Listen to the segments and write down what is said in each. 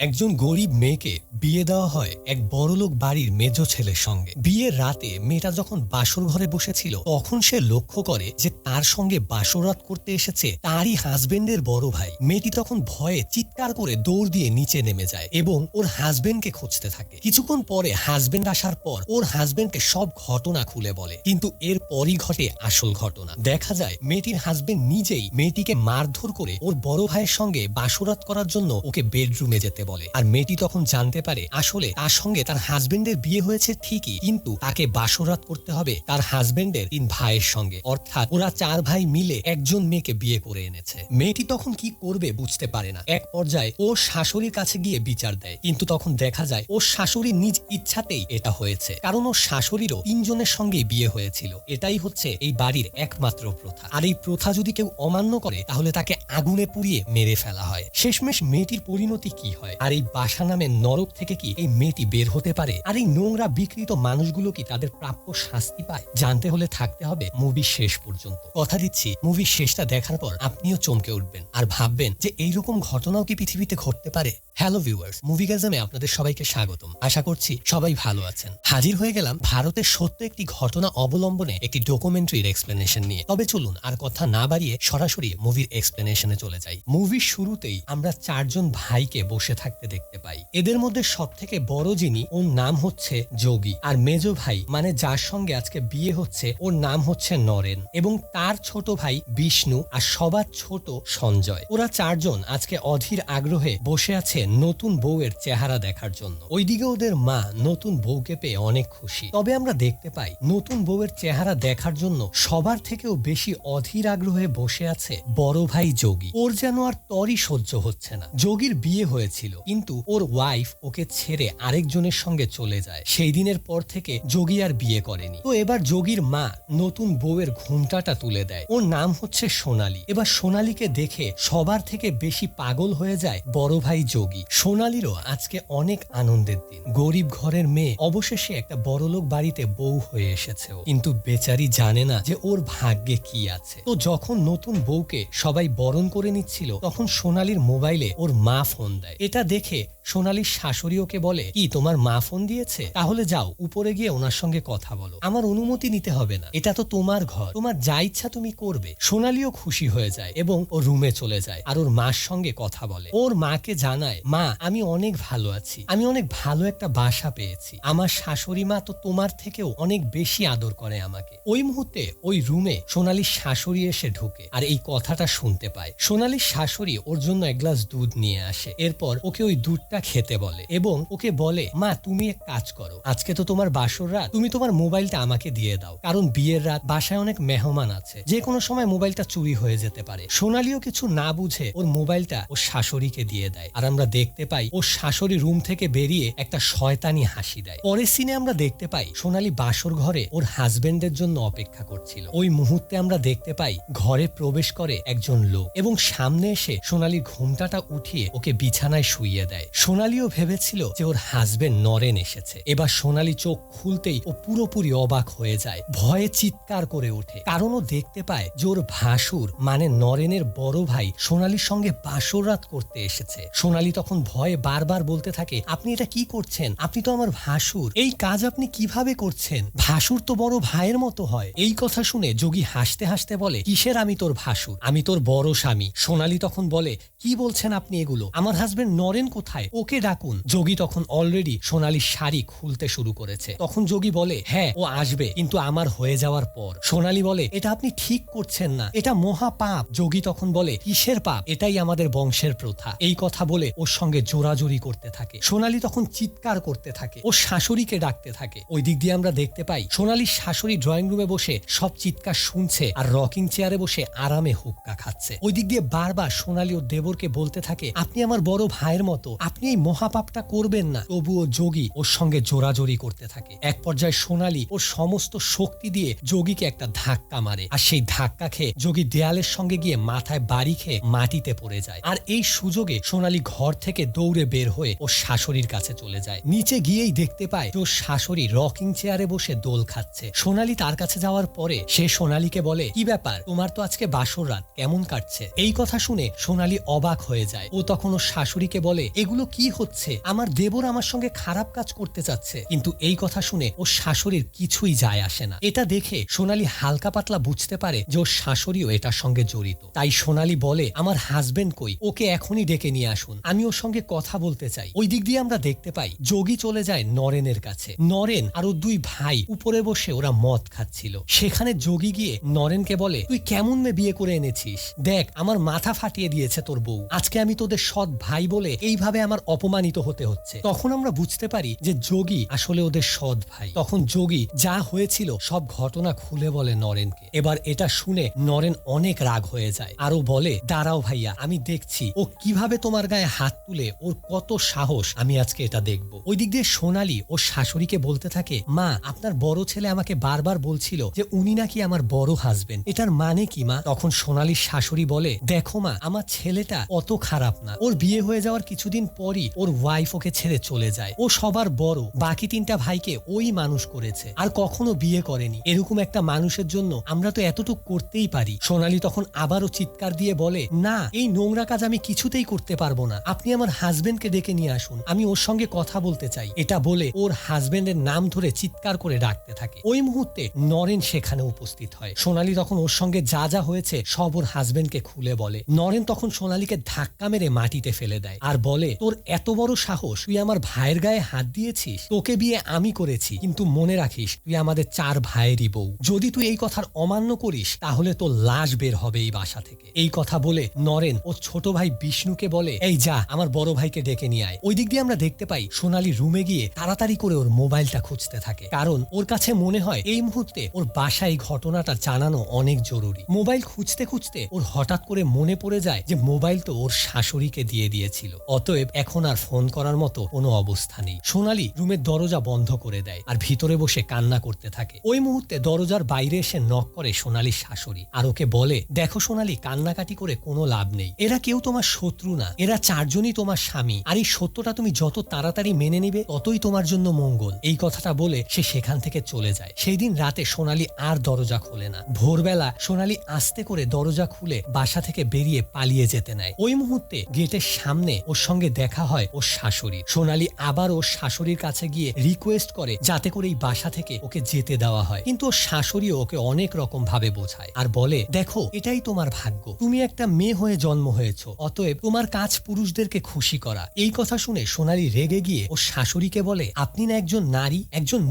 একজন গরিব মেয়েকে বিয়ে দেওয়া হয় এক বড়লোক বাড়ির মেজ ছেলের সঙ্গে। বিয়ের রাতে মেয়েটা যখন বাসর ঘরে বসেছিল তখন সে লক্ষ্য করে যে তার সঙ্গে বাসরাত করতে এসেছে তারই হাজবেন্ডের বড় ভাই। মেয়েটি তখন ভয়ে চিৎকার করে দৌড় দিয়ে নিচে নেমে যায় এবং ওর হাজবেন্ডকে খুঁজতে থাকে। কিছুক্ষণ পরে হাজবেন্ড আসার পর ওর হাজবেন্ডকে সব ঘটনা খুলে বলে, কিন্তু এরপরই ঘটে আসল ঘটনা। দেখা যায় মেয়েটির হাজবেন্ড নিজেই মেয়েটিকে মারধর করে ওর বড় ভাইয়ের সঙ্গে বাসরাত করার জন্য ওকে বেডরুমে যেতে বলে। আর মেয়েটি তখন জানতে পারে আসলে তার সঙ্গে তার হাজবেন্ডের বিয়ে হয়েছে ঠিকই, কিন্তু তাকে বাসরাত করতে হবে তার হাজবেন্ডের 3 ভাইয়ের সঙ্গে, অর্থাৎ ওরা 4 ভাই মিলে একজন মেয়েকে বিয়ে করে এনেছে। মেয়েটি তখন কি করবে বুঝতে পারে না। এক পর্যায়ে ও শাশুড়ির কাছে গিয়ে বিচার দেয়, কিন্তু তখন দেখা যায় ওর শাশুড়ি নিজ ইচ্ছাতেই এটা হয়েছে, কারণ ওর শাশুড়িরও 3 জনের সঙ্গেই বিয়ে হয়েছিল। এটাই হচ্ছে এই বাড়ির একমাত্র প্রথা। আর এই প্রথা যদি কেউ অমান্য করে তাহলে তাকে আগুনে পুড়িয়ে মেরে ফেলা হয়। শেষমেশ মেয়েটির পরিণতি কি হয়, আর এই বাসা নামের নরক থেকে কি এই মেয়েটি বের হতে পারে, আর এই নোংরা বিকৃত মানুষগুলো কি তাদের প্রাপ্য শাস্তি পায়? জানতে হলে থাকতে হবে মুভি শেষ পর্যন্ত। কথা দিচ্ছি মুভির শেষটা দেখার পর আপনিও চমকে উঠবেন আর ভাববেন যে এইরকম ঘটনাও কি পৃথিবীতে ঘটতে পারে। হ্যালো ভিউয়ার্স, মুভিগাজমে আপনাদের সবাইকে স্বাগতম। আশা করছি সবাই ভালো আছেন। হাজির হয়ে গেলাম ভারতের সত্য একটি ঘটনা অবলম্বনে একটি ডকুমেন্টারির এক্সপ্লেনেশন নিয়ে। তবে চলুন আর কথা না বাড়িয়ে সরাসরি মুভির এক্সপ্লেনেশনে চলে যাই। মুভির শুরুতেই আমরা 4 জন ভাইকে বসে থাকতে দেখতে পাই। এদের মধ্যে সবথেকে বড় যিনি, ওর নাম হচ্ছে যোগী, আর মেজো ভাই মানে যার সঙ্গে আজকে বিয়ে হচ্ছে ওর নাম হচ্ছে নরেন, এবং তার ছোট ভাই বিষ্ণু, আর সবার ছোট সঞ্জয়। ওরা 4 জন আজকে অধীর আগ্রহে বসে আছে নতুন বউয়ের চেহারা দেখার জন্য। ওইদিকে ওদের মা নতুন বউকে পেয়ে অনেক খুশি। তবে আমরা দেখতে পাই নতুন বউয়ের চেহারা দেখার জন্য সবার থেকেও বেশি অধীর আগ্রহে বসে আছে বড় ভাই যোগী। ওর যেন আর তরই সহ্য হচ্ছে না। যোগীর বিয়ে হয়েছিল, কিন্তু ওর ওয়াইফ ওকে ছেড়ে আরেকজনের সঙ্গে চলে যায়। সেই দিনের পর থেকে যোগী আর বিয়ে করেনি। তো এবার যোগীর মা নতুন বউয়ের ঘুমটাটা তুলে দেয়। ওর নাম হচ্ছে সোনালী। এবার সোনালীকে দেখে সবার থেকে বেশি পাগল হয়ে যায় বড় ভাই যোগী। সোনালীরও আজকে অনেক আনন্দের দিন। গরিব ঘরের মেয়ে অবশেষে একটা বড়লোক বাড়িতে বউ হয়ে এসেছে, কিন্তু বেচারি জানে না যে ওর ভাগ্যে কি আছে। তো যখন নতুন বউকে সবাই বরণ করে নিচ্ছিল তখন সোনালীর মোবাইলে ওর মা ফোন দেয়। এটা দেখে সোনালীর শাশুড়ি ওকে বলে, কি তোমার মা ফোন দিয়েছে? তাহলে যাও উপরে গিয়ে ওনার সঙ্গে কথা বলো, আমার অনুমতি নিতে হবে না, এটা তো তোমার ঘর, তোমার যা ইচ্ছা তুমি করবে। সোনালীও খুশি হয়ে যায় এবং ও রুমে চলে যায় আর ওর মার সঙ্গে কথা বলে। ওর মাকে জানায়, মা আমি অনেক ভালো আছি, আমি অনেক ভালো একটা বাসা পেয়েছি, আমার শাশুড়ি মা তো তোমার থেকেও অনেক বেশি আদর করে আমাকে। ওই মুহূর্তে ওই রুমে সোনালীর শাশুড়ি এসে ঢুকে আর এই কথাটা শুনতে পায়। সোনালীর শাশুড়ি ওর জন্য 1 গ্লাস দুধ নিয়ে আসে। এরপর ওকে ওই দুধটা খেতে বলে এবং ওকে বলে, মা তুমি এক কাজ করো, আজকে তো তোমার বাসর রাত, তুমি তোমার মোবাইলটা আমাকে দিয়ে দাও, কারণ বিয়ের রাত, বাসায় অনেক মেহমান আছে, যে কোনো সময় মোবাইলটা চুরি হয়ে যেতে পারে। সোনালীও কিছু না বুঝে ওর মোবাইলটা ওর শাশুড়িকে দিয়ে দেয়। আর আমরা দেখতে পাই ওর শাশুড়ি রুম থেকে বেরিয়ে একটা শয়তানি হাসি দেয়। পরের সিনে আমরা দেখতে পাই সোনালী বাসর ঘরে ওর হাজবেন্ডের জন্য অপেক্ষা করছিল। ওই মুহূর্তে আমরা দেখতে পাই ঘরে প্রবেশ করে একজন লোক এবং সামনে এসে সোনালীর ঘুমটাটা উঠিয়ে ওকে বিছানায় শুইয়ে দেয়। সোনালীও ভেবেছিল যে ওর হাজবেন্ড নরেন এসেছে। এবার সোনালী চোখ খুলতেই ও পুরোপুরি অবাক হয়ে যায়, ভয়ে চিৎকার করে ওঠে, কারণ ও দেখতে পায় যে ওর ভাসুর মানে নরেনের বড় ভাই সোনালীর সঙ্গে বাসর রাত করতে এসেছে। সোনালী তখন ভয়ে বারবার বলতে থাকে, আপনি এটা কি করছেন? আপনি তো আমার ভাসুর, এই কাজ আপনি কিভাবে করছেন? ভাসুর তো বড় ভাইয়ের মতো হয়। এই কথা শুনে যোগী হাসতে হাসতে বলে, কিসের আমি তোর ভাসুর, আমি তোর বড় স্বামী। সোনালী তখন বলে, কি বলছেন আপনি এগুলো? আমার হাজবেন্ড নরেন কোথায়? ওকে ডাকুন। যোগী তখন অলরেডি সোনালীর শাড়ি খুলতে শুরু করেছে। তখন যোগী বলে, হ্যাঁ ও আসবে, কিন্তু আমার হয়ে যাওয়ার পর। সোনালী বলে, এটা আপনি ঠিক করছেন না, এটা মহা পাপ। যোগী তখন বলে, কিসের পাপ? এটাই আমাদের বংশের প্রথা। এই কথা বলে ওর সঙ্গে জোরাজোরি করতে থাকে। সোনালী তখন চিৎকার করতে থাকে, ও শাশুড়িকে ডাকতে থাকে। ওই দিক দিয়ে আমরা দেখতে পাই সোনালীর শাশুড়ি ড্রয়িং রুমে বসে সব চিৎকার শুনছে আর রকিং চেয়ারে বসে আরামে হুক্কা খাচ্ছে। ওই দিক দিয়ে বারবার সোনালী ও দেবরকে বলতে থাকে, আপনি আমার বড় ভাইয়ের মতো, আপনি এই মহাপাপটা করবেন না। তবুও যোগী ওর সঙ্গে জোরাজোরি করতে থাকে। এক পর্যায়ে সোনালী ওর সমস্ত শক্তি দিয়ে যোগীকে একটা ধাক্কা মারে, আর সেই ধাক্কা খেয়ে যোগী দেয়ালের সঙ্গে গিয়ে মাথায় বাড়ি খেয়ে মাটিতে পড়ে যায়। আর এই সুযোগে সোনালী ঘর থেকে দৌড়ে বের হয়ে ওর শাশুড়ির কাছে চলে যায়। নিচে গিয়েই দেখতে পায় ওর শাশুড়ি রকিং চেয়ারে বসে দোল খাচ্ছে। সোনালী তার কাছে যাওয়ার পরে সে সোনালীকে বলে, কি ব্যাপার, তোমার তো আজকে বাসর রাত, কেমন কাটছে? এই কথা শুনে সোনালী অবাক হয়ে যায়। ও তখন ওর শাশুড়িকে বলে, বলে এগুলো কি হচ্ছে, আমার দেবর আমার সঙ্গে খারাপ কাজ করতে চাচ্ছে। কিন্তু এই কথা শুনে ওর শাশুড়ির কিছুই যায় আসে না। এটা দেখে সোনালী হালকা পাতলা বুঝতে পারে যে ওর শাশুড়িও এটার সঙ্গে জড়িত। তাই সোনালী বলে আমার হাজবেন্ড কই, ওকে এখনই ডেকে নিয়ে আসুন, আমি ওর সঙ্গে কথা বলতে চাই। ওই দিক দিয়ে আমরা দেখতে পাই যোগী চলে যায় নরেনের কাছে। নরেন আর ওর দুই ভাই উপরে বসে ওরা মদ খাচ্ছিল। সেখানে যোগী গিয়ে নরেনকে বলে তুই কেমন মেয়ে বিয়ে করে এনেছিস, দেখ আমার মাথা ফাটিয়ে দিয়েছে তোর বউ, আজকে আমি তোদের সৎ ভাই বলে এইভাবে আমার অপমানিত হতে হচ্ছে। তখন আমরা বুঝতে পারি যে যোগী আসলে ওদের সৎ ভাই। তখন যোগী যা হয়েছিল সব ঘটনা খুলে বলে নরেনকে। এবার এটা শুনে নরেন অনেক রাগ হয়ে যায়, আরো বলে দাঁড়াও ভাইয়া, আমি দেখছি ও কিভাবে তোমার গায়ে হাত তুলে, ওর কত সাহস, আমি আজকে এটা দেখব। ওই দিক দিয়ে সোনালী ওর শাশুড়িকে বলতে থাকে মা, আপনার বড় ছেলে আমাকে বারবার বলছিল যে উনি নাকি আমার বড় হাজবেন্ড, এটার মানে কি মা? তখন সোনালীর শাশুড়ি বলে দেখো মা, আমার ছেলেটা অত খারাপ না, ওর বিয়ে হয়ে যাওয়ার কিছুদিন পরই ওর ওয়াইফ ওকে ছেড়ে চলে যায়, ও সবার বড়, বাকি তিনটা ভাইকে ওই মানুষ করেছে, আর কখনো বিয়ে করেনি। এরকম একটা মানুষের জন্য আমরা তো এতটুকু করতেই পারি। সোনালী তখন আবারও চিৎকার দিয়ে বলে না, এই নোংরা কাজ আমি কিছুতেই করতে পারবো না, আপনি আমার হাজবেন্ডকে ডেকে নিয়ে আসুন, আমি ওর সঙ্গে কথা বলতে চাই। এটা বলে ওর হাজবেন্ডের নাম ধরে চিৎকার করে ডাকতে থাকে। ওই মুহূর্তে নরেন সেখানে উপস্থিত হয়। সোনালী তখন ওর সঙ্গে যা যা হয়েছে সব ওর হাজবেন্ডকে খুলে বলে। নরেন তখন সোনালীকে ধাক্কা মেরে মাটিতে ফেলে দেয় আর বলে তোর এত বড় সাহস, তুই আমার ভাইয়ের গায়ে হাত দিয়েছিস, তোকে বিয়ে আমি করেছি, কিন্তু মনে রাখিস তুই আমাদের 4 ভাইয়েরই বউ, যদি তুই এই কথার অমান্য করিস তাহলে তোর লাশ বের হবে এই বাসা থেকে। এই কথা বলে নরেন ও ছোট ভাই বিষ্ণুকে বলে এই যা আমার বড় ভাইকে ডেকে নিয়ে আয়। ওই দিক দিয়ে আমরা দেখতে পাই সোনালী রুমে গিয়ে তাড়াতাড়ি করে ওর মোবাইলটা খুঁজতে থাকে, কারণ ওর কাছে মনে হয় এই মুহূর্তে ওর বাসায় ঘটনাটা জানানো অনেক জরুরি। মোবাইল খুঁজতে খুঁজতে ওর হঠাৎ করে মনে পড়ে যায় যে মোবাইল তো ওর শাশুড়িকে দিয়ে দিয়েছিল, অতএব এখন আর ফোন করার মতো কোনো অবস্থা নেই। সোনালী রুমের দরজা বন্ধ করে দেয় আর ভিতরে বসে কান্না করতে থাকে। ওই মুহূর্তে দরজার বাইরে এসে নক করে সোনালীর শাশুড়ি আর ওকে বলে দেখো সোনালী, কান্নাকাটি করে কোনো লাভ নেই, এরা কেউ তোমার শত্রু না, এরা 4 জনই তোমার স্বামী, আর এই সত্যটা তুমি যত তাড়াতাড়ি মেনে নিবে ততই তোমার জন্য মঙ্গল। এই কথাটা বলে সে সেখান থেকে চলে যায়। সেই দিন রাতে সোনালী আর দরজা খোলে না। ভোরবেলা সোনালী আস্তে করে দরজা খুলে বাসা থেকে বেরিয়ে পালিয়ে যেতে নেয়। ওই মুহূর্তে গেটের সামনে ওর সঙ্গে দেখা হয় ওর শাশুড়ি। সোনালী আবার ওর শাশুড়ির কাছে গিয়ে রিকোয়েস্ট করে যাতে করে এই বাসা থেকে ওকে যেতে দেওয়া হয়, কিন্তু ওর শাশুড়িও ওকে অনেক রকম ভাবে বোঝায় আর বলে দেখো এটাই তোমার ভাগ্য, তুমি একটা মেয়ে হয়ে জন্ম হয়েছো, অতএব তোমার কাজ পুরুষদেরকে খুশি করা। এই কথা শুনে সোনালী রেগে গিয়ে ওর শাশুড়িকে বলে আপনি না একজন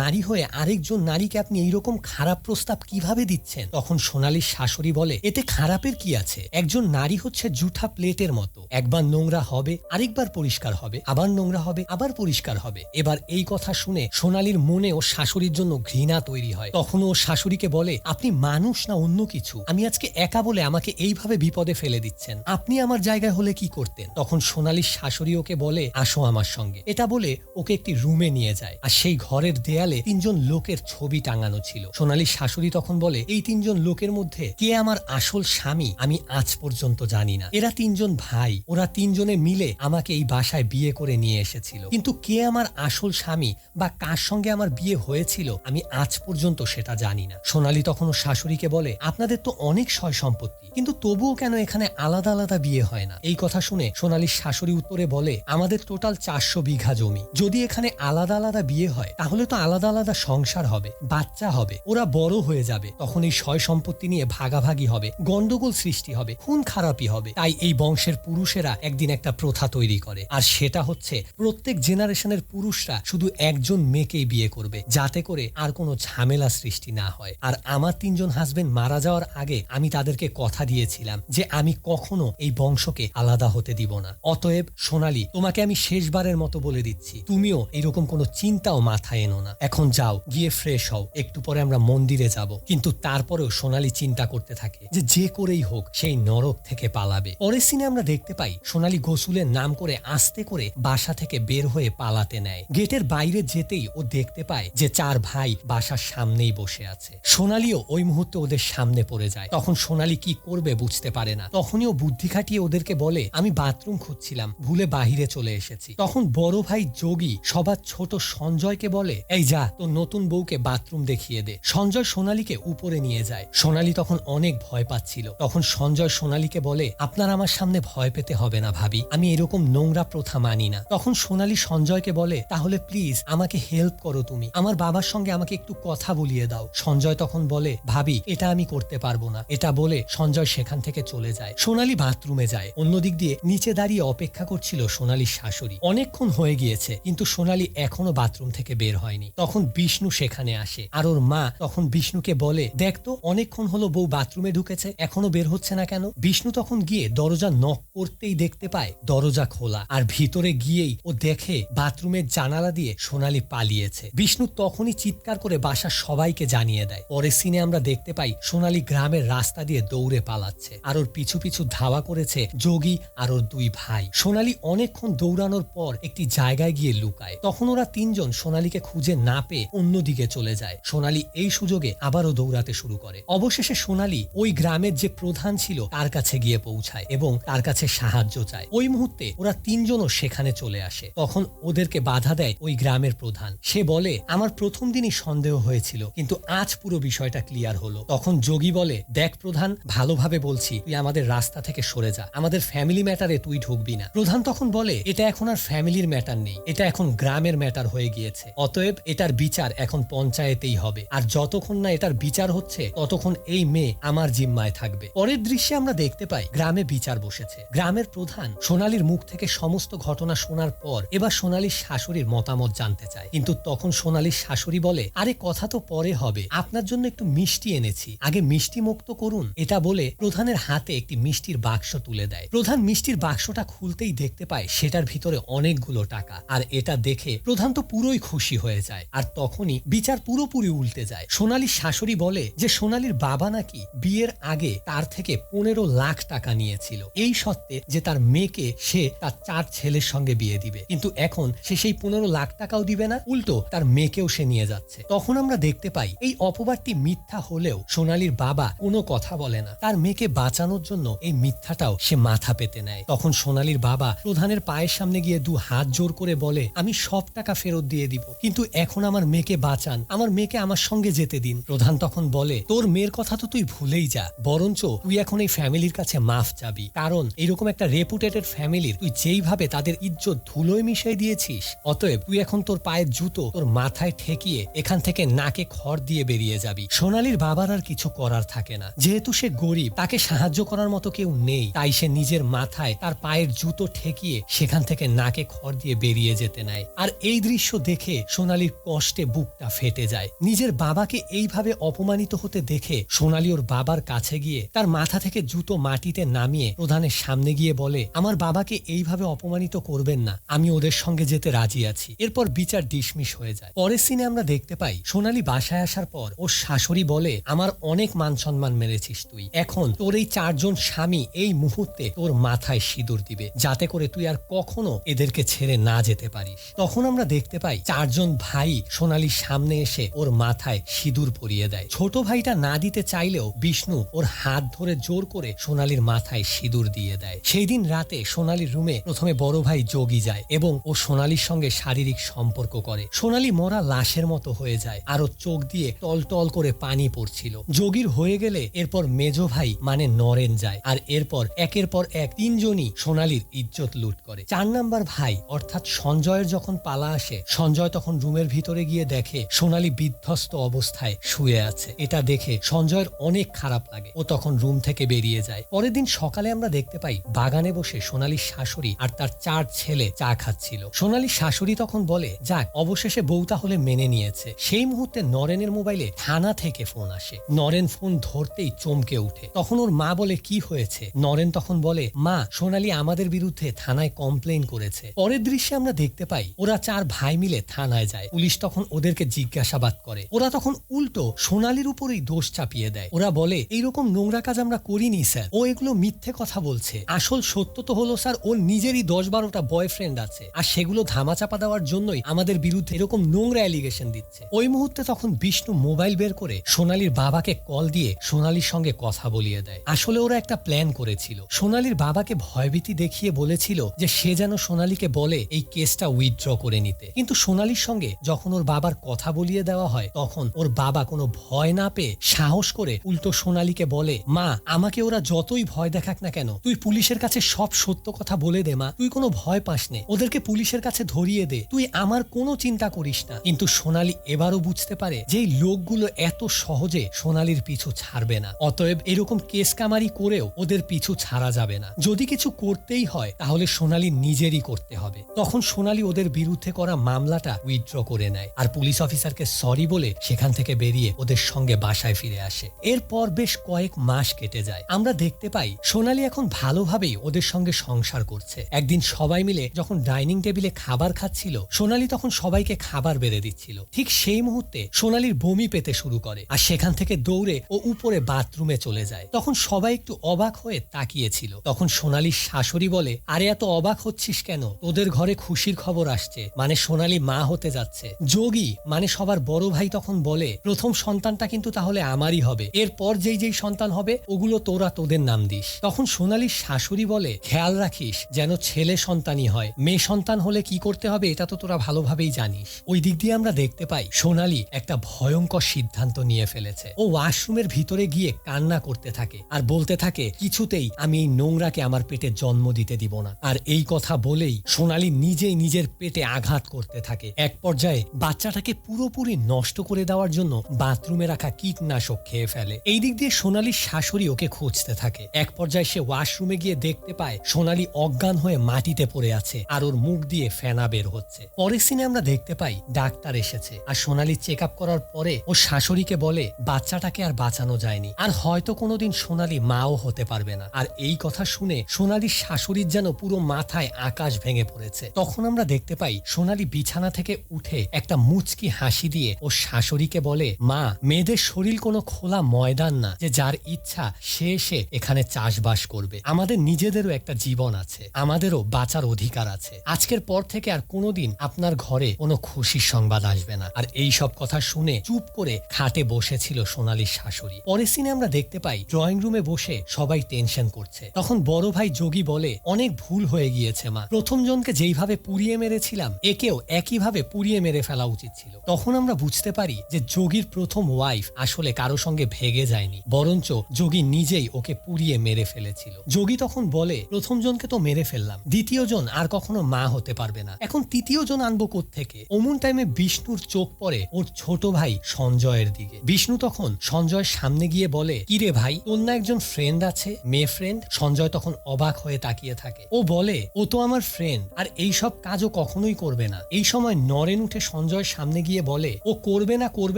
নারী হয়ে আরেকজন নারীকে আপনি এইরকম খারাপ প্রস্তাব কিভাবে দিচ্ছেন? তখন সোনালীর শাশুড়ি বলে এতে খারাপের কি আছে, একজন নারী হচ্ছে জুঠা প্লেটের মতো, একবার নোংরা হবে আরেকবার পরিষ্কার হবে, আবার নোংরা হবে আবার পরিষ্কার হবে। এবার এই কথা শুনে সোনালীর মনে ওর শাশুড়ির জন্য ঘৃণা তৈরি হয়। তখন ও শাশুড়িকে বলে আপনি মানুষ না অন্য কিছু, আমি আজকে একা বলে আমাকে এইভাবে বিপদে ফেলে দিচ্ছেন, আপনি আমার জায়গায় হলে কি করতেন? তখন সোনালীর শাশুড়ি ওকে বলে আসো আমার সঙ্গে। এটা বলে ওকে একটি রুমে নিয়ে যায় আর সেই ঘরের দেয়ালে 3 জন লোকের ছবি টাঙানো ছিল। সোনালীর শাশুড়ি তখন বলে এই 3 জন লোকের মধ্যে কে আমার আসল স্বামী আমি আজ পর্যন্ত জানি না, এরা 3 জন ভাই, ওরা 3 জনে মিলে আমাকে এই বাসায় বিয়ে করে নিয়ে এসেছিল, কিন্তু কে আমার আসল স্বামী বা কার সঙ্গে আমার বিয়ে হয়েছিল আমি আজ পর্যন্ত সেটা জানি না। সোনালী তখন ওর শাশুড়িকে বলে আপনাদের তো অনেক সয় সম্পত্তি, কিন্তু তবুও কেন এখানে আলাদা আলাদা বিয়ে হয় না? এই কথা শুনে সোনালীর শাশুড়ি উত্তরে বলে আমাদের টোটাল 400 বিঘা জমি, যদি এখানে আলাদা আলাদা বিয়ে হয় তাহলে তো আলাদা আলাদা সংসার হবে, বাচ্চা হবে, ওরা বড় হয়ে যাবে, তখন এই সয় সম্পত্তি নিয়ে ভাগাভাগি হবে, গন্ডগোল সৃষ্টি হবে, খুন খারাপি হবে। তাই এই বংশের পুরুষেরা একদিন একটা প্রথা তৈরি করে, আর সেটা হচ্ছে প্রত্যেক জেনারেশনের পুরুষরা শুধু একজন মেয়েকেই বিয়ে করবে, যাতে করে আর কোনো ঝামেলা সৃষ্টি না হয়। আর আমার 3 জন হাজবেন্ড মারা যাওয়ার আগে আমি তাদেরকে কথা দিয়েছিলাম যে আমি কখনো এই বংশকে আলাদা হতে দিব না। অতএব সোনালী, তোমাকে আমি শেষবারের মতো বলে দিচ্ছি, তুমিও এরকম কোনো চিন্তাও মাথায় এনো না, এখন যাও গিয়ে ফ্রেশ হও, একটু পরে আমরা মন্দিরে যাব। কিন্তু তারপরেও সোনালী চিন্তা করতে থাকে যে করেই হোক সেই নরক থেকে পালাবে। পরের সিনে আমরা দেখতে পাই সোনালী গোসুলের নাম করে আস্তে করে বাসা থেকে বের হয়ে পালাতে নেয়। গেটের বাইরে যেতেই ও দেখতে পায় যে 4 ভাই বাসার সামনেই বসে আছে। সোনালীও ওই মুহূর্তে ওদের সামনে পড়ে যায়। তখন সোনালী কি করবে বুঝতে পারে না। তখনই ও বুদ্ধি খাটিয়ে ওদেরকে বলে আমি বাথরুম খুঁজছিলাম, ভুলে বাহিরে চলে এসেছি। তখন বড় ভাই যোগী সবার ছোট সঞ্জয়কে বলে এই যা তোর নতুন বউকে বাথরুম দেখিয়ে দে। সঞ্জয় সোনালীকে উপরে নিয়ে যায়। সোনালী তখন অনেক ভয় পাচ্ছিল। তখন সঞ্জয় সোনালীকে বলে আপনার আমার সামনে ভয় পেতে হবে না ভাবি, আমি এরকম এরকম নোংরা প্রথা মানি না। তখন সোনালী সঞ্জয়কে বলে, তাহলে প্লিজ আমাকে হেল্প করো, তুমি আমার বাবার সঙ্গে আমাকে একটু কথা বলিয়ে দাও। সঞ্জয় তখন বলে, ভাবি এটা আমি করতে পারবো না। এটা বলে সঞ্জয় সেখান থেকে চলে যায়। সোনালী বাথরুমে যায়। অন্যদিক দিয়ে নিচে দাঁড়িয়ে অপেক্ষা করছিল সোনালীর শাশুড়ি। অনেকক্ষণ হয়ে গিয়েছে কিন্তু সোনালী এখনো বাথরুম থেকে বের হয়নি। তখন বিষ্ণু সেখানে আসে আর ওর মা তখন বিষ্ণুকে বলে, দেখ তো অনেকক্ষণ হলো বউ বাথরুমে ঢুকেছে, এখনো বের হচ্ছে না কেন? বিষ্ণু তখন গিয়ে দরজা নক করতেই দেখতে পায় দরজা খোলা, আর ভিতরে গিয়েই ও দেখে বাথরুমের জানালা দিয়ে সোনালী পালিয়েছে। বিষ্ণু তখনই চিৎকার করে বাসার সবাইকে জানিয়ে দেয়। পরের সিনে আমরা দেখতে পাই সোনালী গ্রামের রাস্তা দিয়ে দৌড়ে পালাচ্ছে, আর ওর পিছু পিছু ধাওয়া করেছে যোগী আর ওর দুই ভাই। সোনালী অনেকক্ষণ দৌড়ানোর পর একটি জায়গায় গিয়ে লুকায়। তখন ওরা তিনজন সোনালীকে খুঁজে না পেয়ে অন্যদিকে চলে যায়। সোনালী এই সুযোগে আবারও দৌড়াতে শুরু করে। অবশেষে সোনালী ওই গ্রামের যে প্রধান ছিল তার কাছে গিয়ে পৌঁছায় এবং তার কাছে সাহায্য চায়। ওই মুহূর্তে ওরা তিনজনও সেখানে চলে আসে। তখন ওদেরকে বাধা দেয় ওই গ্রামের প্রধান। সে বলে, আমার প্রথম দিনই সন্দেহ হয়েছিল কিন্তু আজ পুরো বিষয়টা ক্লিয়ার হলো। তখন যোগী বলে, দেখ প্রধান, ভালোভাবে বলছি, তুই আমাদের রাস্তা থেকে সরে যা, আমাদের ফ্যামিলি ম্যাটারে তুই ঢুকবি না। প্রধান তখন বলে, এটা এখন আর ফ্যামিলির ম্যাটার নেই, এটা এখন গ্রামের ম্যাটার হয়ে গিয়েছে, অতএব এটার বিচার এখন পঞ্চায়েতেই হবে, আর যতক্ষণ না এটার বিচার হচ্ছে ততক্ষণ এই মেয়ে আমার জিম্মায় থাকবে। পরের দৃশ্যে আমরা দেখতে পাই গ্রামে বিচার বসেছে। গ্রামের প্রধান সোনালীর মুখ থেকে সমস্ত ঘটনা শোনার পর এবার সোনালীর শাশুড়ির মতামত জানতে চায়, কিন্তু তখন সোনালীর শাশুড়ি বলে, আরে কথা তো পরে হবে, আপনার জন্য একটু মিষ্টি এনেছি, আগে মিষ্টি মুক্ত করুন। এটা বলে প্রধানের হাতে একটি মিষ্টির বাক্স তুলে দেয়। প্রধান মিষ্টির বাক্সটা খুলতেই দেখতে পায় সেটার ভিতরে অনেকগুলো টাকা, আর এটা দেখে প্রধান তো পুরোই খুশি হয়ে যায়। আর তখনই বিচার পুরোপুরি উল্টে যায়। সোনালীর শাশুড়ি বলে যে সোনালীর বাবা নাকি বিয়ের আগে তার থেকে 15 লাখ টাকা নিয়েছিল, এই সত্ত্বে যে তার মেয়েকে সে তার 4 ছেলের সঙ্গে বিয়ে দিবে, কিন্তু এখন সে সেই 15 লাখ টাকাও দিবে না, উল্টো তার মেয়েকেও সে নিয়ে যাচ্ছে। তখন আমরা দেখতে পাই এই অপবাদটি মিথ্যা হলেও সোনালীর বাবা কোনো কথা বলে না। তার মেয়েকে বাঁচানোর জন্য এই মিথ্যাটাও সে মাথা পেতে নেয়। তখন সোনালীর বাবা প্রধানের পায়ের সামনে গিয়ে 2 হাত জোর করে বলে, আমি সব টাকা ফেরত দিয়ে দিব, কিন্তু এখন আমার মেয়েকে বাঁচান, আমার মেয়েকে আমার সঙ্গে যেতে দিন। প্রধান তখন বলে, তোর মেয়ের কথা তো তুই ভুলেই যা, বরঞ্চ তুই এখন এই ফ্যামিলির কাছে মাফ চাবি, কারণ এরকম একটা রেপুটেটেড ফ্যামিলির তুই যেইভাবে তাদের ইজ্জত ধুলোয় মিশিয়ে দিয়েছিস, অতএব তুই এখন তোর পায়ের জুতো তোর মাথায় ঠেকিয়ে এখান থেকে নাকে খড় দিয়ে বেরিয়ে যাবি। সোনালীর বাবার আর কিছু করার থাকে না, যেহেতু সে গরিব, তাকে সাহায্য করার মতো কেউ নেই, তাই সে নিজের মাথায় তার পায়ের জুতো ঠেকিয়ে সেখান থেকে নাকে খড় দিয়ে বেরিয়ে যেতে নেয়। আর এই দৃশ্য দেখে সোনালীর কষ্টে বুকটা ফেটে যায়। নিজের বাবাকে এইভাবে অপমানিত হতে দেখে সোনালী ওর বাবার কাছে গিয়ে তার মাথা থেকে জুতো মাটিতে নামিয়ে প্রধানের সামনে গিয়ে বলে, আমার বাবাকে এইভাবে অপমানিত করবেন না, আমি ওদের সঙ্গে যেতে রাজি আছি। এরপর বিচার ডিসমিস হয়ে যায়। পরের সিনে আমরা দেখতে পাই সোনালী বাসায় আসার পর ওর শাশুড়ি বলে, আমার অনেক মান সম্মান মেরেছিস তুই, এখন তোর এই 4 জন স্বামী এই মুহূর্তে তোর মাথায় সিঁদুর দিবে, যাতে করে তুই আর কখনো এদেরকে ছেড়ে না যেতে পারিস। তখন আমরা দেখতে পাই 4 জন ভাই সোনালীর সামনে এসে ওর মাথায় সিঁদুর পরিয়ে দেয়। ছোট ভাইটা না দিতে চাইলেও বিষ্ণু ওর হাত ধরে জোর করে সোনালীর মাথায় সিঁদুর দিয়ে দেয়। সেই দিন রাতে সোনালীর রুমে প্রথমে বড় ভাই যোগী যায় এবং ও সোনালীর সঙ্গে শারীরিক সম্পর্ক করে। সোনালী মরা লাশের মতো হয়ে যায় আর ওর চোখ দিয়ে টলটল করে পানি পড়ছিল। যোগীর হয়ে গেলে এরপর মেজো ভাই মানে নরেন যায়, আর এরপর একের পর এক 3 জনই সোনালীর ইজ্জত লুট করে। 4 নাম্বার ভাই অর্থাৎ সঞ্জয়ের যখন পালা আসে, সঞ্জয় তখন রুমের ভিতরে গিয়ে দেখে সোনালী বিধ্বস্ত অবস্থায় শুয়ে আছে। এটা দেখে সঞ্জয়ের অনেক খারাপ লাগে, ও তখন রুম থেকে বেরিয়ে যায়। পরের দিন সকালে আমরা দেখতে পাই বাগানে বসে সোনালীর শাশুড়ি আর তার 4 ছেলে চা খাচ্ছিল। সোনালীর শাশুড়ি তখন বলে, যাক অবশেষে বউ তাহলে মেনে নিয়েছে। সেই মুহূর্তে নরেনের মোবাইলে থানা থেকে ফোন আসে। নরেন ফোন ধরতেই চমকে উঠে। তখন ওর মা বলে, কি হয়েছে? নরেন তখন বলে, মা সোনালী আমাদের বিরুদ্ধে থানায় কমপ্লেইন করেছে। পরের দৃশ্যে আমরা দেখতে পাই ওরা 4 ভাই মিলে থানায় যায়। পুলিশ তখন ওদেরকে জিজ্ঞাসাবাদ করে। ওরা তখন উল্টো সোনালীর উপরেই দোষ চাপিয়ে দেয়। ওরা বলে, এইরকম নোংরা কাজ আমরা করিনি স্যার, ও এগুলো মিথ্যে কথা বলছে। আসল সত্য তো হলো স্যার ওর নিজেরই 10-12টা বয়ফ্রেন্ড আছে, আর সেগুলো ধামাচাপা দেওয়ার জন্যই আমাদের বিরুদ্ধে এরকম নোংরা অ্যালিগেশন দিচ্ছে। ওই মুহূর্তে তখন বিষ্ণু মোবাইল বের করে সোনালীর বাবাকে কল দিয়ে সোনালীর সঙ্গে কথা বলিয়ে দেয়। আসলে ওরা একটা প্ল্যান করেছিল। সোনালীর বাবাকে ভয়ভীতি দেখিয়ে বলেছিল যে সে যেন সোনালীকে বলে এই কেসটা উইথড্র করে নিতে, কিন্তু সোনালীর সঙ্গে যখন ওর বাবার কথা বলিয়ে দেওয়া হয় তখন ওর বাবা কোনো ভয় না পেয়ে সাহস করে উল্টো সোনালীকে বলে, মা আমাকে ওরা যতই ভয় দেখাক না কেন, তুই পুলিশের কাছে সব সত্য কথা বলে দে মা, তুই কোনো ভয় পাস নে, ওদেরকে পুলিশের কাছে ধরিয়ে দে, তুই আমার কোনো চিন্তা করিস না। কিন্তু সোনালী এবারও বুঝতে পারে যে এই লোকগুলো এত সহজে সোনালীর পিছু ছাড়বে না। অতএব এরকম কেস কামারি করেও ওদের পিছু ছাড়া যাবে না। যদি কিছু করতেই হয় তাহলে সোনালী নিজেরই করতে হবে। তখন সোনালী ওদের বিরুদ্ধে করা মামলাটা উইথড্র করে নেয় আর পুলিশ অফিসারকে সরি বলে সেখান থেকে বেরিয়ে ওদের সঙ্গে বাসায় ফিরে আসে। এরপর বেশ কয়েক মাস কেটে যায়। আমরা দেখতে পাই সোনালী এখন ভালোভাবেই ওদের সঙ্গে সংসার করছে। একদিন সবাই মিলে যখন ডাইনিং টেবিলে খাবার খাচ্ছিল, সোনালী তখন সবাইকে খাবার বেড়ে দিচ্ছিল। ঠিক সেই মুহূর্তে সোনালীর বমি পেতে শুরু করে আর সেখান থেকে দৌড়ে ও উপরে বাথরুমে চলে যায়। তখন সবাই একটু অবাক হয়ে তাকিয়েছিল। তখন সোনালীর শাশুড়ি বলে, আরে এত অবাক হচ্ছিস কেন? তোদের ঘরে খুশির খবর আসছে, মানে সোনালী মা হতে যাচ্ছে। যোগী মানে সবার বড় ভাই তখন বলে, প্রথম সন্তানটা কিন্তু তাহলে আমারই হবে, এরপর যেই যেই সন্তান হবে ওগুলো তোরা তোদের নাম দিস। তখন সোনালীর শাশুড়ি বলে, খেয়াল রাখিস যেন ছেলে সন্তানই হয়, মেয়ে সন্তান হলে কি করতে হবে এটা তো তোরা ভালোভাবেই জানিস। ওই দিক দিয়ে আমরা দেখতে পাই সোনালী একটা ভয়ঙ্কর সিদ্ধান্ত নিয়ে ফেলেছে। ও ওয়াশরুমের ভিতরে গিয়ে কান্না করতে থাকে আর বলতে থাকে, কিছুতেই আমি এই নোংরাকে আমার পেটে জন্ম দিতে দিব না। আর এই কথা বলেই সোনালী নিজেই নিজের পেটে আঘাত করতে থাকে। এক পর্যায়ে বাচ্চাটাকে পুরোপুরি নষ্ট করে দেওয়ার জন্য বাথরুমে রাখা কীটনাশক খেয়ে ফেলে। এই দিক দিয়ে সোনালীর শাশুড়ি ওকে খুঁজতে থাকে। এক পর্যায়ে সে ওয়াশরুমে গিয়ে দেখতে পায় সোনালী অজ্ঞান হয়ে মাটিতে পড়ে আছে আর ওর মুখ দিয়ে ফেনা বের হচ্ছে। পরের সিনে আমরা দেখতে পাই ডাক্তার এসেছে আর সোনালী চেক আপ করার পরে ও শাশুড়িকে বলে, বাচ্চাটাকে আর বাঁচানো যায়নি, আর হয়তো কোনোদিন সোনালী মাও হতে পারবে না। আর এই কথা শুনে সোনালীর শাশুড়ির যেন পুরো মাথায় আকাশ ভেঙে পড়েছে। তখন আমরা দেখতে পাই সোনালী বিছানা থেকে উঠে একটা মুচকি হাসি দিয়ে ও শাশুড়িকে বলে, মা, মেয়েদের শরীর কোনো খোলা ময়দান না যে যার ইচ্ছা সে এসে এখানে চাষবাস করবে। আমাদের নিজেদেরও একটা জীবন আছে, আমাদেরও বাঁচার অধিকার আছে। আজকের পর থেকে আর কোনোদিন আপনার ঘরে কোনো খুশির সংবাদ আসবে না। আর এই সব কথা শুনে চুপ করে খাটে বসেছিল সোনালীর শাশুড়ি। পরের সিনে আমরা দেখতে পাই ড্রয়িং রুমে বসে সবাই টেনশন করছে। তখন বড় ভাই যোগী বলে, অনেক ভুল হয়ে গিয়েছে মা, প্রথম জনকে যেইভাবে পুড়িয়ে মেরেছিলাম একেও একইভাবে পুড়িয়ে মেরে ফেলা উচিত ছিল। তখন আমরা বুঝতে পারি যে যোগীর প্রথম ওয়াইফ আসলে কারো সঙ্গে ভেগে যায়নি, বরঞ্চ যোগী নিজেই ওকে পুড়িয়ে মেরে ফেলেছিল। যোগী তখন বলে, প্রথম জনকে তো মেরে ফেললাম, দ্বিতীয় জন আর কখনো মা হতে পারবে না, এখন তৃতীয় জন আনবো কোত্থেকে? অমন টাইমে বিষ্ণুর চোখ পড়ে ওর ছোট ভাই সঞ্জয়ের দিকে। বিষ্ণু তখন সঞ্জয়ের সামনে গিয়ে বলে, কিরে ভাই, তোর না একজন ফ্রেন্ড আছে, মেয়ে ফ্রেন্ড? সঞ্জয় তখন অবাক হয়ে তাকিয়ে থাকে। ও বলে, ও তো আমার ফ্রেন্ড, আর এই সব কাজও কখনোই করবে না। এই সময় নরেন উঠে সঞ্জয়ের সামনে গিয়ে বলে, ও করবে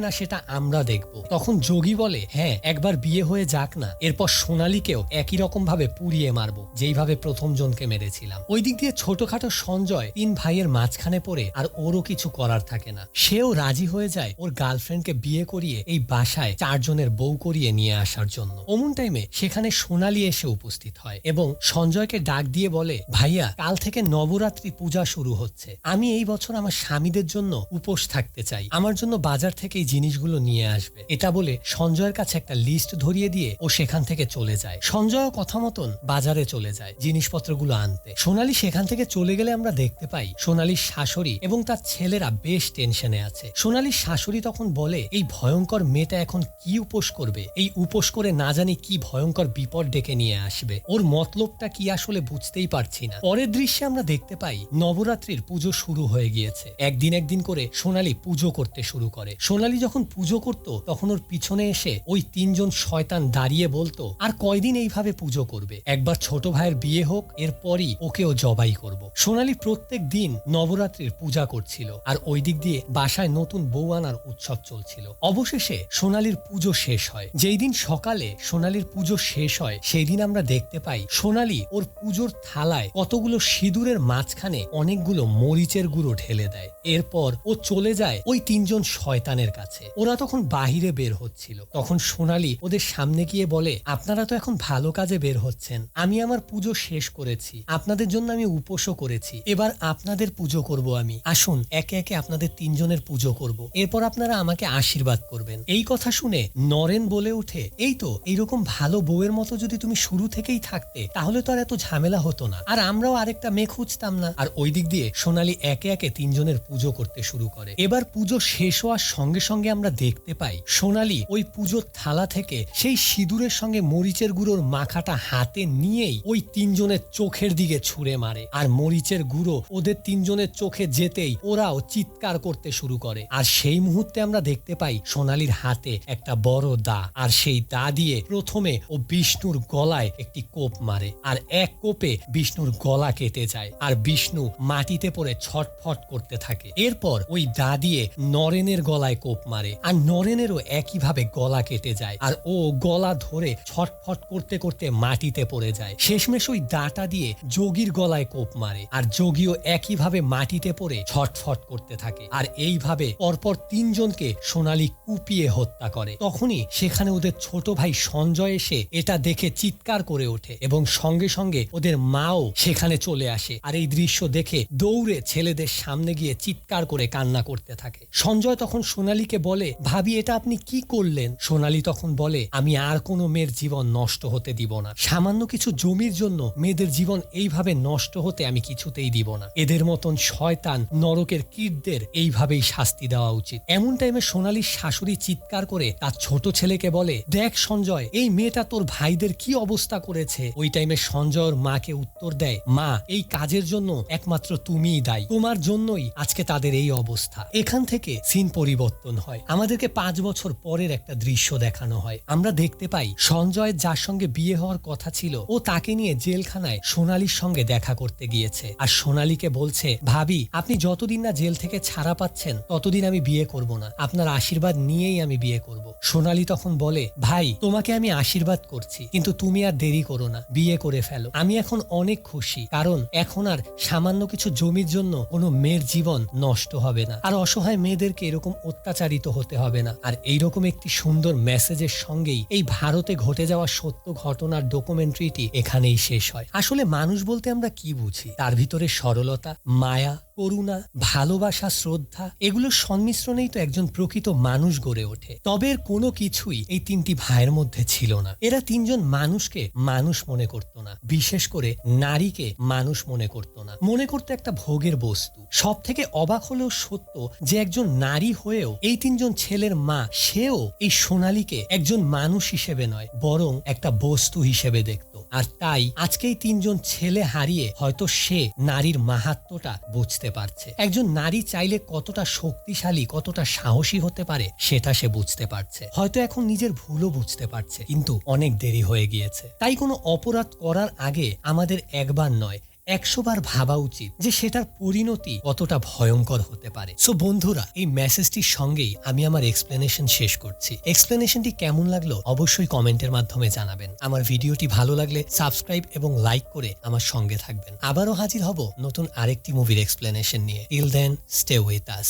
না সেটা আমরা দেখব। তখন যোগী বলে, হ্যাঁ, একবার বিয়ে হয়ে যাক না, এরপর সোনালীকেও একই রকম ভাবে পুড়িয়ে মারবো যেইভাবে প্রথম জনকে মেরেছিলাম। ওই দিক দিয়ে ছোটখাটো সঞ্জয় তিন ভাইয়ের মাঝখানে পড়ে আর ওরও কিছু করার থাকে না। সেও রাজি হয়ে যায় ওর গার্লফ্রেন্ডকে বিয়ে করিয়ে এই বাসায় চারজনের বউ করিয়ে নিয়ে আসার জন্য। অমন টাইমে সেখানে সোনালী এসে উপস্থিত হয় এবং সঞ্জয়কে ডাক দিয়ে বলে, ভাইয়া, কাল থেকে নবরাত্রি পূজা শুরু হচ্ছে, আমি এই বছর আমার স্বামীদের জন্য উপোস থাকতে চাই, আমার জন্য বাজার থেকে এই জিনিসগুলো নিয়ে আসবে। এটা বলে সঞ্জয়ের কাছে একটা লিস্ট ধরিয়ে দিয়ে ও সেখান থেকে চলে যায়। সঞ্জয় কথা মতন বাজারে চলে যায় জিনিসপত্রগুলো আনতে। সোনালী সেখান থেকে চলে গেলে আমরা দেখতে পাই সোনালীর শাশুড়ি এবং তার ছেলেরা বেশ টেনশনে আছে। সোনালীর শাশুড়ি তখন বলে, এই ভয়ঙ্কর মেয়েটা এখন কি উপোস করবে? এই উপোস করে না জানি কি ভয়ঙ্কর বিপদ ডেকে নিয়ে আসবে, ওর মতলবটা কি আসলে বুঝতেই পারছি না। পরের দৃশ্যে আমরা দেখতে পাই নবরাত্রির পুজো শুরু হয়ে গিয়েছে। একদিন একদিন করে সোনালী পুজো করতে শুরু করে। সোনালী যখন পুজো করত তখন ওর পিছনে এসে ওই তিনজন শয়তান দাঁড়িয়ে বলতো, আর কয়দিন এইভাবে পুজো করবে? একবার ছোট ভাইয়ের বিয়ে হোক, এরপরই ওকেও জবাই করব। সোনালী প্রত্যেক দিন নবরাত্রির পূজা করছিল আর ওই দিক দিয়ে বাসায় নতুন বউ আনার উৎসব চলছিল। অবশেষে সোনালীর পুজো শেষ হয়। যেই দিন সকালে সোনালীর পুজো শেষ হয় সেই দিন আমরা দেখতে পাই সোনালী ওর পুজোর থালায় কতগুলো সিঁদুরের মাঝখানে অনেকগুলো মরিচের গুঁড়ো ঢেলে দেয়। এরপর ও চলে যায় ওই তিনজন শয়তানের কাছে। ওরা তখন বাহিরে বের হচ্ছিল। তখন সোনালী ওদের সামনে গিয়ে বলে, আপনারা তো এখন ভালো কাজে বের হচ্ছেন, আমি আমার পুজো শেষ করেছি, আপনাদের জন্য আমি উপোসও করেছি, এবার আপনাদের পুজো করব আমি। আসুন একে একে আপনাদের তিনজনের পুজো করব, এরপর আপনারা আমাকে আশীর্বাদ করবেন। এই কথা শুনে নরেন বলে উঠে, এই তো এইরকম ভালো বউয়ের মতো যদি তুমি শুরু থেকেই থাকতে তাহলে তো আর এত ঝামেলা হতো না, আর আমরাও আরেকটা মেয়ে খুঁজতাম না। আর ওই দিক দিয়ে সোনালী একে একে তিনজনের পুজো করতে শুরু করে। এবার পুজো শেষ হওয়ার সঙ্গে সঙ্গে আমরা দেখতে পাই সোনালী ওই পুজোর থালা থেকে সেই সিঁদুরের সঙ্গে মরিচের গুঁড়োর মাখাটা হাতে নিয়েই ওই তিনজনের চোখ চোখের দিকে ছুঁড়ে মারে আর মরিচের গুঁড়ো ওদের তিনজনের চোখে যেতেই ওরাও চিৎকার করতে শুরু করে। আর সেই মুহূর্তে আমরা দেখতে পাই সোনালীর হাতে একটা বড় দা, আর সেই দা দিয়ে প্রথমে ও বিষ্ণুর গলায় একটি কোপ মারে আর এক কোপে বিষ্ণুর গলা কেটে যায় আর বিষ্ণু মাটিতে পড়ে ছটফট করতে থাকে। এরপর ওই দা দিয়ে নরেনের গলায় কোপ মারে আর নরেনেরও একইভাবে গলা কেটে যায় আর ও গলা ধরে ছটফট করতে করতে মাটিতে পড়ে যায়। শেষমেশ ওই দাটা দিয়ে যোগীর গলায় কোপ মারে আর যোগীও একইভাবে মাটিতে পড়ে ছটফট করতে থাকে। আর এইভাবে পরপর তিনজনকে সোনালী কুপিয়ে হত্যা করে। তখনই সেখানে ওদের ছোট ভাই সঞ্জয় এসে এটা দেখে চিৎকার করে ওঠে এবং সঙ্গে সঙ্গে ওদের মাও সেখানে চলে আসে আর এই দৃশ্য দেখে দৌড়ে ছেলেদের সামনে গিয়ে চিৎকার করে কান্না করতে থাকে। সঞ্জয় তখন সোনালীকে বলে, ভাবি এটা আপনি কি করলেন? সোনালী তখন বলে, আমি আর কোনো মেয়ের জীবন নষ্ট হতে দিব না। সামান্য কিছু জমির জন্য মেয়েদের জীবন এইভাবে নষ্ট হতে আমি কিছুতেই দিব না। এদের মতন শয়তান নরকের কীটদের এইভাবেই শাস্তি দেওয়া উচিত। এমন টাইমে সোনালীর শাশুড়ি চিৎকার করে তার ছোট ছেলেকে বলে, দেখ সঞ্জয়, এই মেয়েটা তোর ভাইদের কি অবস্থা করেছে। ওই টাইমে সঞ্জয়ের মাকে উত্তর দেয়, মা, এই কাজের জন্য একমাত্র তুমিই দায়ী, তোমার জন্যই আজকে তাদের এই অবস্থা। এখান থেকে সিন পরিবর্তন হয়, আমাদেরকে 5 বছর পরের একটা দৃশ্য দেখানো হয়। আমরা দেখতে পাই সঞ্জয় যার সঙ্গে বিয়ে হওয়ার কথা ছিল ও তাকে নিয়ে জেলখানায় সোনালীর সঙ্গে দেখা করতে গিয়েছে আর সোনালীকে বলছে, ভাবি আপনি যতদিন না জেল থেকে ছাড়া পাচ্ছেন ততদিন আমি বিয়ে করব না, আপনার আশীর্বাদ নিয়েই আমি বিয়ে করব। সোনালী তখন বলে, ভাই তোমাকে আমি আশীর্বাদ করছি, কিন্তু তুমি আর দেরি করো না, বিয়ে করে ফেলো। আমি এখন অনেক খুশি, কারণ এখন আর সামান্য কিছু জমির জন্য কোনো মেয়ের জীবন নষ্ট হবে না আর অসহায় মেয়েদেরকে এরকম অত্যাচারিত হতে হবে না। আর এইরকম একটি সুন্দর মেসেজের সঙ্গেই এই ভারতে ঘটে যাওয়া সত্য ঘটনার ডকুমেন্টারিটি এখানেই শেষ হয়। আসলে মানুষ বলতে আমরা কি বুঝি? তার ভিতরে সরলতা, মায়া, করুণা, ভালোবাসা, শ্রদ্ধা, এগুলোর সংমিশ্রণেই তো একজন প্রকৃত মানুষ গড়ে ওঠে। তবে এর কোনো কিছুই এই 3টি ভাইয়ের মধ্যে ছিল না। এরা 3জন মানুষকে মানুষ মনে করত না, বিশেষ করে নারীকে মানুষ মনে করত না, মনে করতো একটা ভোগের বস্তু। সব থেকে অবাক হলেও সত্য যে একজন নারী হয়েও এই 3জন ছেলের মা, সেও এই সোনালীকে একজন মানুষ হিসেবে নয় বরং একটা বস্তু হিসেবে দেখত। আর তাই আজকে এই 3জন ছেলে হারিয়ে হয়তো সে নারীর মাহাত্ম্যটা বুঝতে পারছে। একজন নারী চাইলে কতটা শক্তিশালী, কতটা সাহসী হতে পারে সেটা সে বুঝতে পারছে। হয়তো এখন নিজের ভুলও বুঝতে পারছে, কিন্তু অনেক দেরি হয়ে গিয়েছে। তাই কোনো অপরাধ করার আগে আমাদের একবার নয় 100 বার ভাবা উচিত যে সেটার পরিণতি কতটা ভয়ঙ্কর হতে পারে। সো বন্ধুরা, এই মেসেজটির সঙ্গেই আমি আমার এক্সপ্লেনেশন শেষ করছি। এক্সপ্লেনেশনটি কেমন লাগলো অবশ্যই কমেন্টের মাধ্যমে জানাবেন। আমার ভিডিওটি ভালো লাগলে সাবস্ক্রাইব এবং লাইক করে আমার সঙ্গে থাকবেন। আবারও হাজির হব নতুন আরেকটি মুভির এক্সপ্লেনেশন নিয়ে। Till then, stay with us.